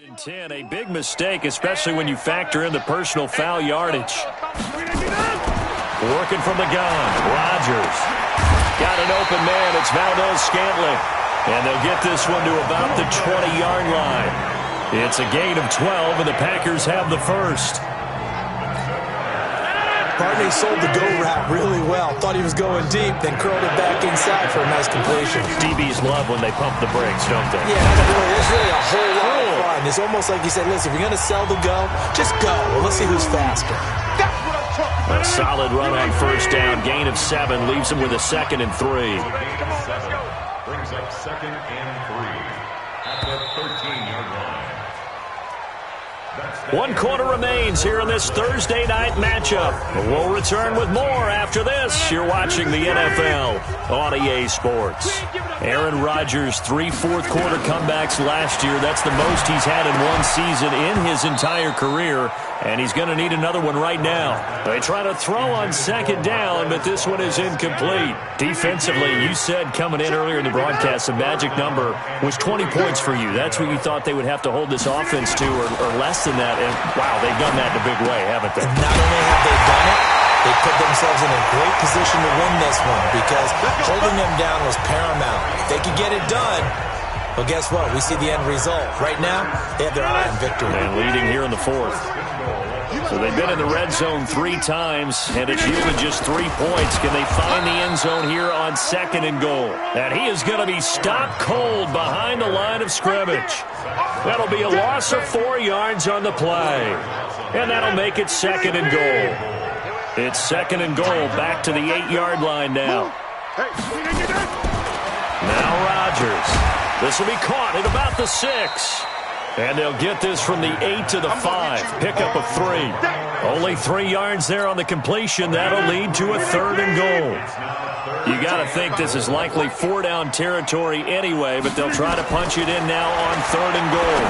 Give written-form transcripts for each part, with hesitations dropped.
And 10, a big mistake, especially when you factor in the personal foul yardage. Working from the gun, Rodgers. Got an open man, it's Valdez-Scantling. And they'll get this one to about the 20-yard line. It's a gain of 12, and the Packers have the first. Barney sold the go route really well. Thought he was going deep, then curled it back inside for a nice completion. DBs love when they pump the brakes, don't they? Yeah, it's really a whole lot of fun. It's almost like you said, listen, if you're going to sell the go, just go. Well, let's see who's faster. A solid run on first down. Gain of 7 leaves him with a 2nd and 3. Brings up 2nd and 3 at the 13-yard line. 1 quarter remains here in this Thursday night matchup. We'll return with more after this. You're watching the NFL on EA Sports. Aaron Rodgers, 3 fourth-quarter comebacks last year. That's the most he's had in one season in his entire career, and he's going to need another one right now. They try to throw on 2nd down, but this one is incomplete. Defensively, you said coming in earlier in the broadcast, the magic number was 20 points for you. That's what you thought they would have to hold this offense to, or less than that. And, wow, they've done that in a big way, haven't they? Not only have they done it, they put themselves in a great position to win this one because holding them down was paramount. If they could get it done, well, guess what? We see the end result. Right now, they have their eye on victory. And leading here in the 4th. So they've been in the red zone 3 times, and it's yielded just 3 points. Can they find the end zone here on 2nd and goal? And he is going to be stopped cold behind the line of scrimmage. That'll be a loss of 4 yards on the play. And that'll make it 2nd and goal. It's 2nd and goal, back to the 8-yard line now. Now Rodgers. This will be caught at about the 6. And they'll get this from the 8 to the 5. Pickup of 3. Only 3 yards there on the completion. That'll lead to a 3rd and goal. You got to think this is likely 4-down territory anyway, but they'll try to punch it in now on 3rd and goal.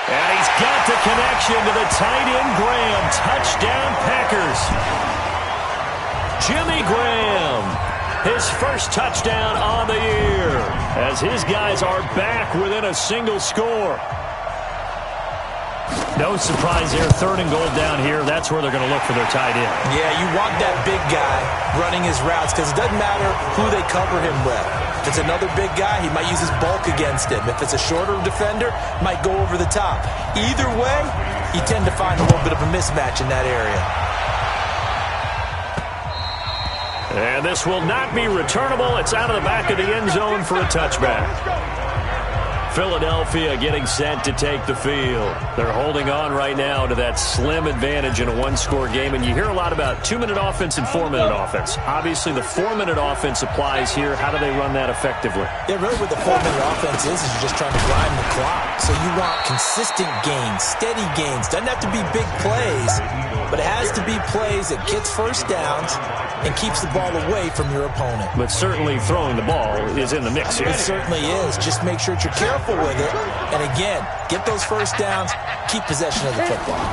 And he's got the connection to the tight end, Graham. Touchdown, Packers. Jimmy Graham, his first touchdown on the year, as his guys are back within a single score. No surprise there, 3rd and goal down here. That's where they're going to look for their tight end. Yeah, you want that big guy running his routes because it doesn't matter who they cover him with. If it's another big guy, he might use his bulk against him. If it's a shorter defender, might go over the top. Either way, you tend to find a little bit of a mismatch in that area. And this will not be returnable. It's out of the back of the end zone for a touchback. Philadelphia getting set to take the field. They're holding on right now to that slim advantage in a one-score game. And you hear a lot about 2-minute offense and 4-minute offense. Obviously, the 4-minute offense applies here. How do they run that effectively? Yeah, really what the 4-minute offense is you're just trying to grind the clock. So you want consistent gains, steady gains. Doesn't have to be big plays, but it has to be plays that gets first downs and keeps the ball away from your opponent. But certainly throwing the ball is in the mix here. It certainly is. Just make sure that you're careful with it. And again, get those first downs, keep possession of the football.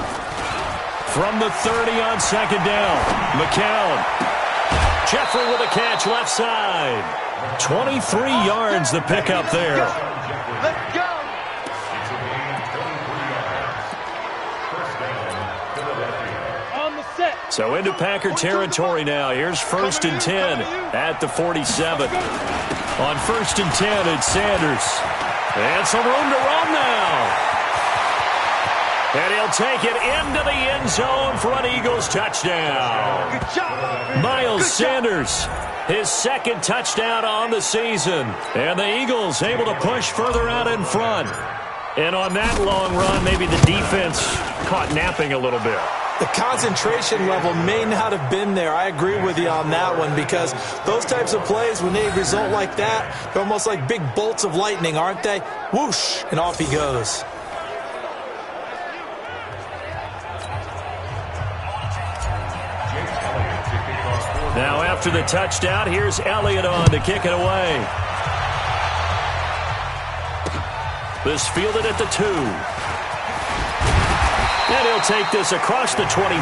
From the 30 on 2nd down, McCown. Jeffrey with a catch left side. 23 yards the pickup there. Let's go. So into Packer territory now. Here's 1st and 10 at the 47. On 1st and 10, it's Sanders. And some room to run now. And he'll take it into the end zone for an Eagles touchdown. Good job. Miles Sanders, his 2nd touchdown on the season. And the Eagles able to push further out in front. And on that long run, maybe the defense caught napping a little bit. The concentration level may not have been there. I agree with you on that one because those types of plays, when they result like that, they're almost like big bolts of lightning, aren't they? Whoosh, and off he goes. Now after the touchdown, here's Elliott on to kick it away. This fielded at the 2. And he'll take this across the 25,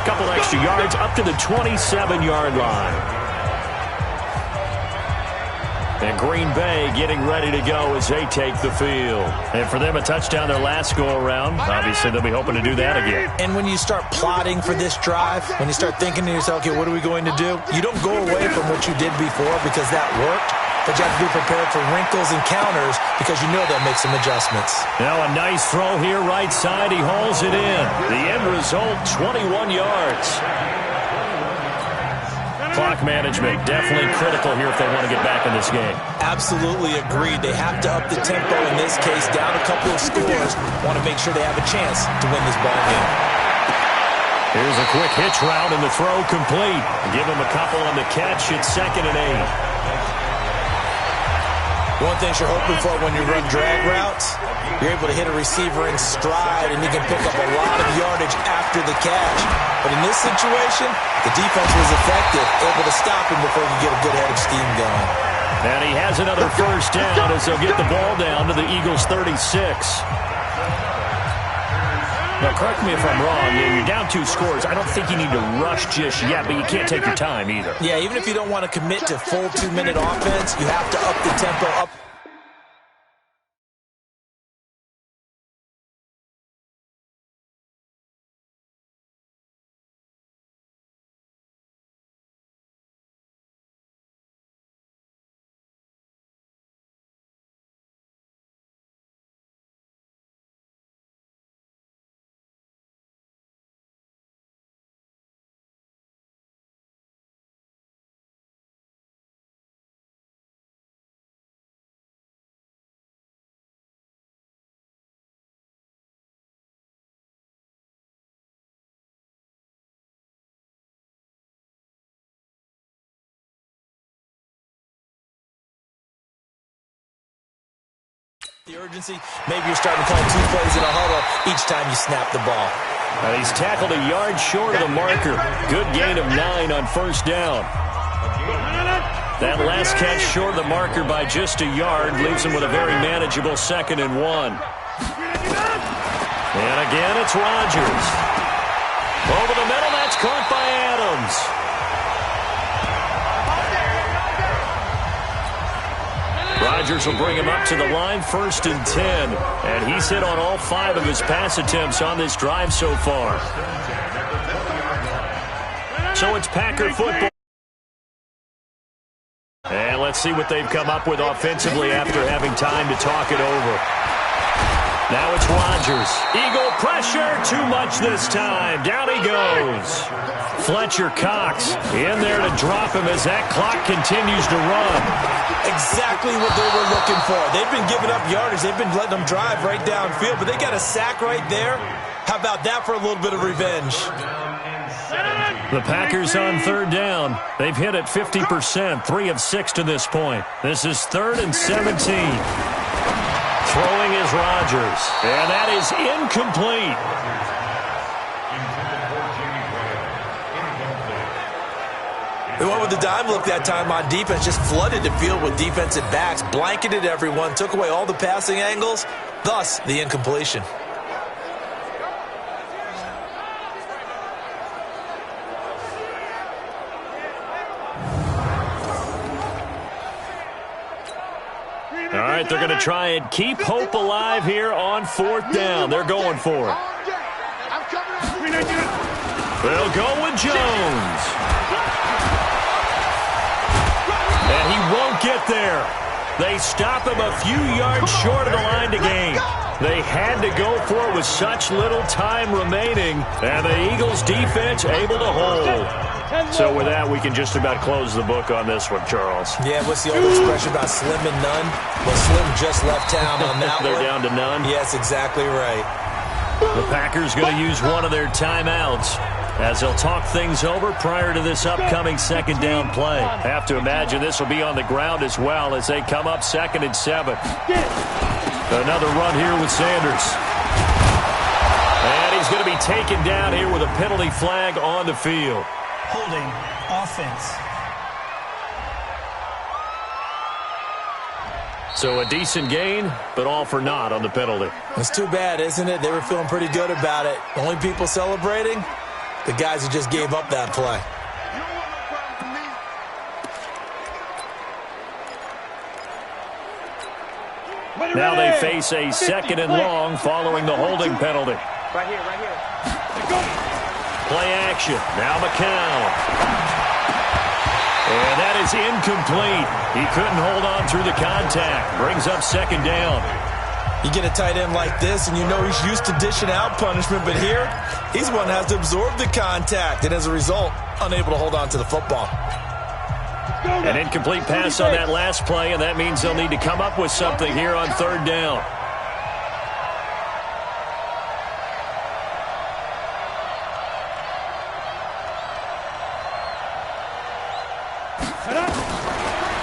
couple extra yards, up to the 27-yard line. And Green Bay getting ready to go as they take the field. And for them, a touchdown their last go-around. Obviously, they'll be hoping to do that again. And when you start plotting for this drive, when you start thinking to yourself, okay, what are we going to do? You don't go away from what you did before because that worked. But you have to be prepared for wrinkles and counters because you know they'll make some adjustments. Now a nice throw here right side. He hauls it in. The end result, 21 yards. Clock management definitely critical here if they want to get back in this game. Absolutely agreed. They have to up the tempo in this case, down a couple of scores. Want to make sure they have a chance to win this ball game. Here's a quick hitch route and the throw complete. Give him a couple on the catch. It's 2nd and 8. One thing you're hoping for when you run drag routes, you're able to hit a receiver in stride and you can pick up a lot of yardage after the catch. But in this situation, the defense was effective, able to stop him before you get a good head of steam going. And he has another first down as they'll get the ball down to the Eagles' 36. Now, correct me if I'm wrong. You're down 2 scores. I don't think you need to rush just yet, but you can't take your time either. Yeah, even if you don't want to commit to full 2-minute offense, you have to up the tempo up. The urgency, maybe you're starting to call 2 plays in a huddle each time you snap the ball. And he's tackled a yard short of the marker. Good gain of 9 on first down. That last catch short of the marker by just a yard leaves him with a very manageable 2nd and 1. And again, it's Rodgers. Over the middle, that's caught by Adams. Rodgers will bring him up to the line, 1st and 10. And he's hit on all 5 of his pass attempts on this drive so far. So it's Packer football. And let's see what they've come up with offensively after having time to talk it over. Now it's Rodgers. Eagle pressure, too much this time. Down he goes. Fletcher Cox in there to drop him as that clock continues to run. Exactly what they were looking for. They've been giving up yardage. They've been letting them drive right downfield, but they got a sack right there. How about that for a little bit of revenge? The Packers on 3rd down. They've hit it 50%, 3 of 6 to this point. This is 3rd and 17. Throwing is Rodgers, and that is incomplete. They went with the dime look that time on defense, just flooded the field with defensive backs, blanketed everyone, took away all the passing angles, thus the incompletion. All right, they're going to try and keep hope alive here on 4th down. They're going for it. They'll go with Jones. And he won't get there. They stop him a few yards short of the line to gain. They had to go for it with such little time remaining, and the Eagles' defense able to hold. So with that, we can just about close the book on this one, Charles. Yeah, what's the old expression about slim and none? Well, Slim just left town on that They're one. down to none? Yes, exactly right. The Packers going to use one of their timeouts as they'll talk things over prior to this upcoming 2nd down play. Have to imagine this will be on the ground as well as they come up 2nd and 7. Another run here with Sanders. And he's going to be taken down here with a penalty flag on the field. Holding offense. So a decent gain, but all for naught on the penalty. It's too bad, isn't it? They were feeling pretty good about it. Only people celebrating, the guys who just gave up that play. Now they face a 2nd and long following the holding penalty. Right here, right here. Play action. Now McCown. And that is incomplete. He couldn't hold on through the contact. Brings up 2nd down. You get a tight end like this, and you know he's used to dishing out punishment, but here, he's one that has to absorb the contact, and as a result, unable to hold on to the football. An incomplete pass on that last play, and that means they'll need to come up with something here on 3rd down.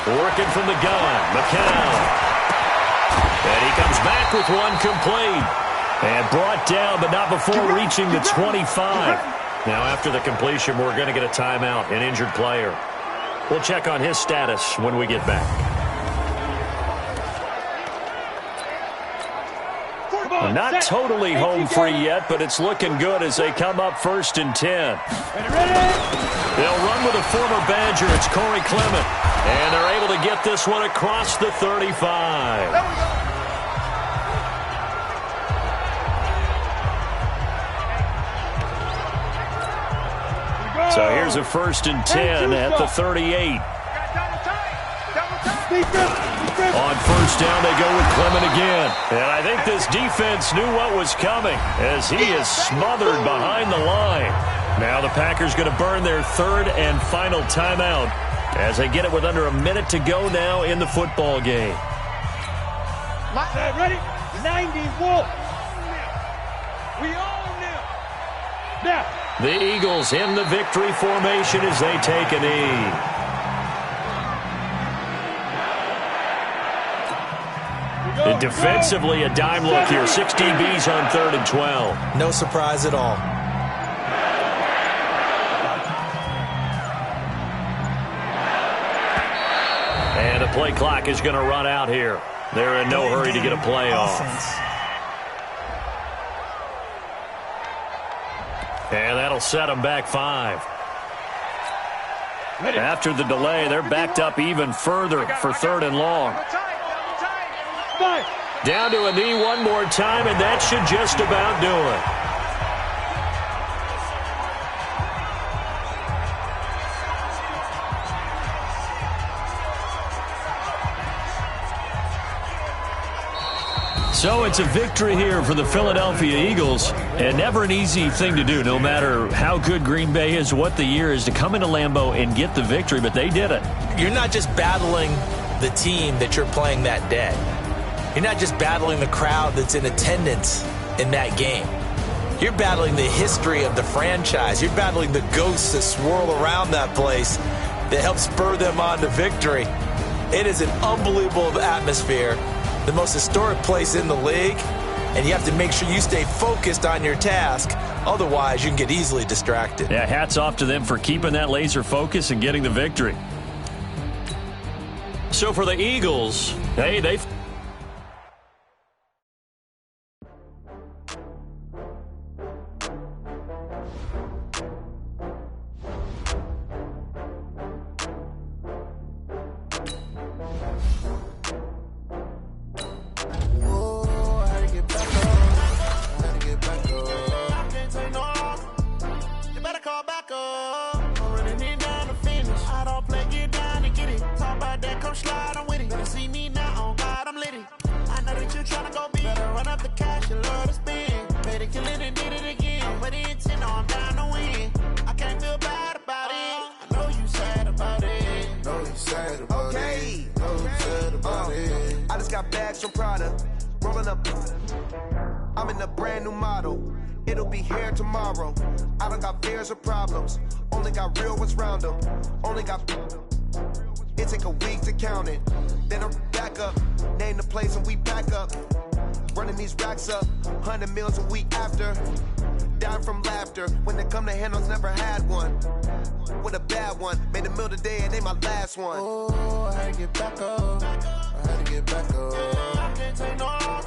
Working from the gun, McCown. And he comes back with one complete. And brought down, but not before reaching the 25. Now, after the completion, we're going to get a timeout, an injured player. We'll check on his status when we get back. Not totally home free yet, but it's looking good as they come up 1st and 10. They'll run with a former Badger. It's Corey Clement. And they're able to get this one across the 35. There we go. So here's a 1st and 10 at the 38. On 1st down, they go with Clement again. And I think this defense knew what was coming as he is smothered behind the line. Now the Packers going to burn their 3rd and final timeout as they get it with under a minute to go now in the football game. Ready? 90 Wolf. We own them. Now. The Eagles in the victory formation as they take a knee. And defensively, a dime look here. 6 DBs on 3rd and 12. No surprise at all. And the play clock is going to run out here. They're in no hurry to get a play off. And that'll set them back 5. After the delay, they're backed up even further for 3rd and long. Down to a knee one more time, and that should just about do it. So it's a victory here for the Philadelphia Eagles, and never an easy thing to do, no matter how good Green Bay is, what the year is, to come into Lambeau and get the victory, but they did it. You're not just battling the team that you're playing that day. You're not just battling the crowd that's in attendance in that game. You're battling the history of the franchise. You're battling the ghosts that swirl around that place that help spur them on to victory. It is an unbelievable atmosphere, the most historic place in the league, and you have to make sure you stay focused on your task. Otherwise, you can get easily distracted. Yeah, hats off to them for keeping that laser focus and getting the victory. So for the Eagles, hey, they've I'm in a brand new model. It'll be here tomorrow. I don't got fears or problems. Only got real ones round them. Only got. It take a week to count it. Then I'm back up. Name the place and we back up. Running these racks up. 100 meals a week after. Down from laughter. When they come to handles, never had one. With a bad one. Made a meal today and they my last one. Oh, I had to get back up. I had to get back up. I can't take no.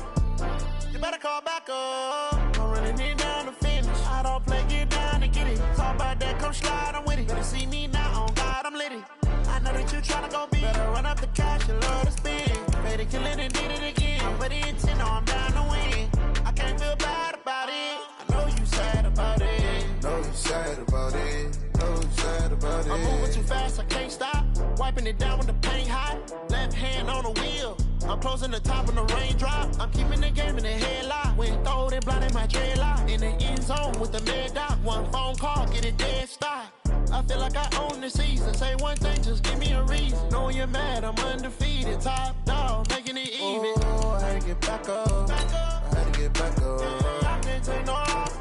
You better call back up. I'm running it down to finish. I don't play, get down and get it. Talk about that, come slide, I'm with it. Better see me now, on God, I'm litty. I know that you tryna go big. Better run up the cash, you love to spin. Pay to kill it and did it again. put it in 10, I'm down to win. I can't feel bad about it. I know you sad about it. Know you sad about it. Know you sad about it. I'm moving too fast, I can't stop. Wiping it down with the paint hot. Left hand on the wheel. I'm closing the top when the raindrop. I'm keeping the game in the headlock. When throwed and blinded my dreadlock. In the end zone with the mad dot. One phone call, get it dead stop. I feel like I own the season. Say one thing, just give me a reason. Knowing you're mad, I'm undefeated. Top dog, making it even. Oh, I had to get back up. I had to get back up. I can't take no loss.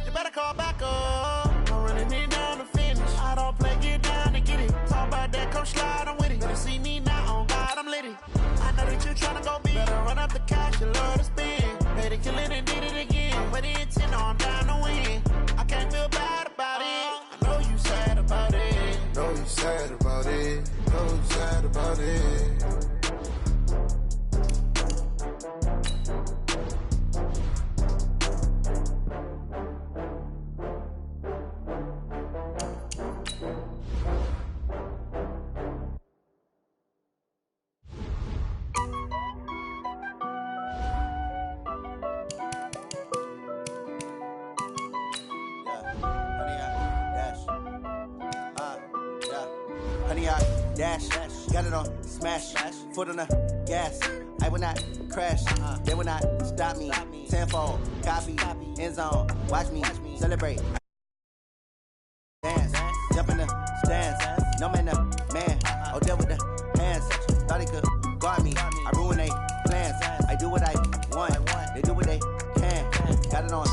You better call back up. I'm running it down to finish. I don't play, get down to get it. Talk about that, come slide, I'm with it. Better see me now, on God, I'm litty. I know that you tryna go big. Better run up the cash, you love to spend. Made it, kill it, and did it again. Put it in 10, I'm down to win. I can't feel bad about it. I know you sad about it. Know you sad about it. Know you sad about it. Dash, got it on, smash, foot on the gas. I will not crash, they will not stop me. Tenfold, copy, end zone, watch me celebrate. Dance, jump in the stands, no man, man. Oh, deal with the hands, thought he could guard me. I ruin they plans, I do what I want, they do what they can. Got it on.